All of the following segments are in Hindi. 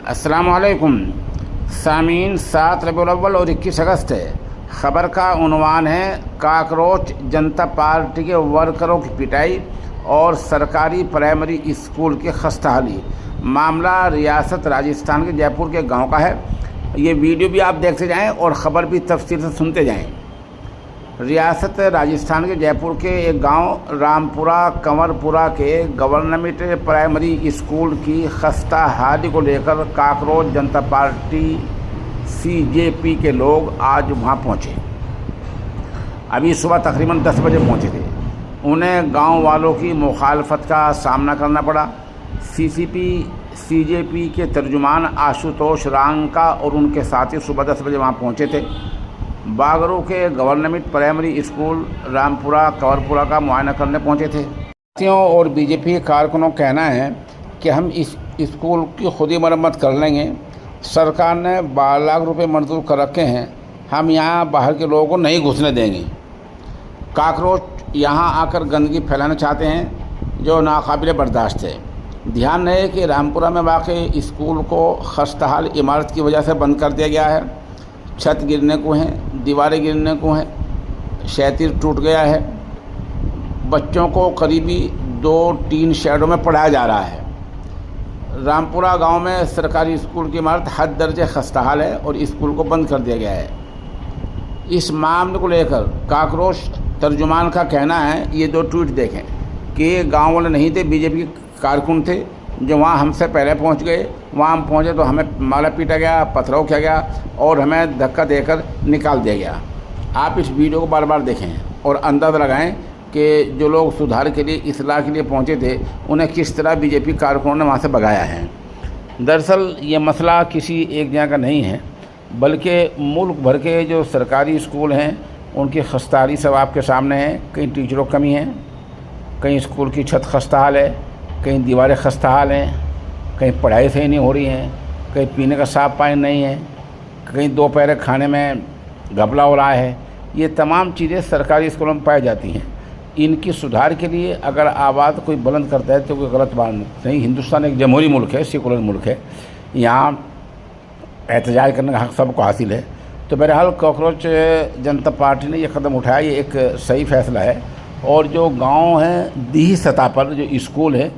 अस्सलाम वालेकुम सामीन। 7 रबीउल अव्वल और 21 अगस्त है। ख़बर का उन्वान है काकरोच जनता पार्टी के वर्करों की पिटाई और सरकारी प्राइमरी स्कूल की खस्ताहाली। मामला रियासत राजस्थान के जयपुर के गांव का है। ये वीडियो भी आप देखते जाएं और ख़बर भी तफसील से सुनते जाएं। रियासत राजस्थान के जयपुर के एक गांव रामपुरा कंवरपुरा के गवर्नमेंट प्राइमरी स्कूल की खस्ताहाली को लेकर काकरोच जनता पार्टी CJP के लोग आज वहां पहुंचे। अभी सुबह तकरीबन 10 बजे पहुंचे थे। उन्हें गांव वालों की मुखालफत का सामना करना पड़ा। CJP के तर्जुमान आशुतोष रांका और उनके साथी सुबह 10 बजे वहां पहुंचे थे। बागरू के government primary school Rampura Kanwarpura का मुआयना करने पहुंचे थे। साथियों और BJP कारकुनों का कहना है कि हम इस स्कूल की खुद ही मरम्मत कर लेंगे। सरकार ने 12 लाख रुपए मंजूर कर रखे हैं। हम यहाँ बाहर के लोगों को नहीं घुसने देंगे। काकरोच यहाँ आकर गंदगी फैलाना चाहते हैं जो नाकाबिल बर्दाश्त है। ध्यान रहे कि रामपुरा में वाक़ई स्कूल को खस्ताहाल इमारत की वजह से बंद कर दिया गया है। छत गिरने को हैं, दीवारें गिरने को हैं, क्षैतिज टूट गया है। बच्चों को करीबी 2-3 शेडों में पढ़ाया जा रहा है। रामपुरा गांव में सरकारी स्कूल की इमारत हद दर्जे खस्ताहाल है और स्कूल को बंद कर दिया गया है। इस मामले को लेकर काकरोच तर्जुमान का कहना है, ये 2 ट्वीट देखें कि गांव वाले नहीं थे, BJP कारकुन थे जो वहाँ हमसे पहले पहुँच गए। वहाँ हम पहुँचे तो हमें माला पीटा गया, पथराव किया गया और हमें धक्का देकर निकाल दिया गया। आप इस वीडियो को बार बार देखें और अंदाज़ा लगाएं कि जो लोग सुधार के लिए, इस्लाह के लिए पहुँचे थे, उन्हें किस तरह BJP कारकुनों ने वहाँ से भगाया है। दरअसल ये मसला किसी एक जगह का नहीं है, बल्कि मुल्क भर के जो सरकारी स्कूल हैं उनकी खस्ताहाली सब आपके सामने है। कहीं टीचरों की कमी है, कहीं स्कूल की छत खस्ताहाल है, कहीं दीवारें खस्ताहाल हैं, कहीं पढ़ाई सही नहीं हो रही है, कहीं पीने का साफ पानी नहीं है, कहीं दोपहर खाने में घपला हो रहा है। ये तमाम चीज़ें सरकारी स्कूलों में पाई जाती हैं। इनकी सुधार के लिए अगर आवाज़ कोई बुलंद करता है तो कोई गलत बात नहीं। हिंदुस्तान एक जमहूरी मुल्क है, सेकुलर मुल्क है, यहाँ एहतजाज करने का हक़ सबको हासिल है। तो बहरहाल काकरोच जनता पार्टी ने यह कदम उठाया, ये एक सही फ़ैसला है। और जो गाँव हैं दीही सतह पर जो स्कूल है,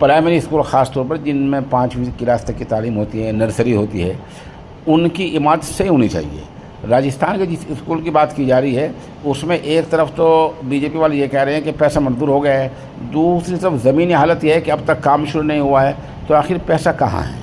प्राइमरी स्कूल ख़ास तौर पर जिनमें 5वीं क्लास तक की तालीम होती है, नर्सरी होती है, उनकी इमारत सही होनी चाहिए। राजस्थान के जिस स्कूल की बात की जा रही है उसमें एक तरफ तो BJP वाले ये कह रहे हैं कि पैसा मंजूर हो गया है, दूसरी तरफ ज़मीनी हालत यह है कि अब तक काम शुरू नहीं हुआ है। तो आखिर पैसा कहाँ है?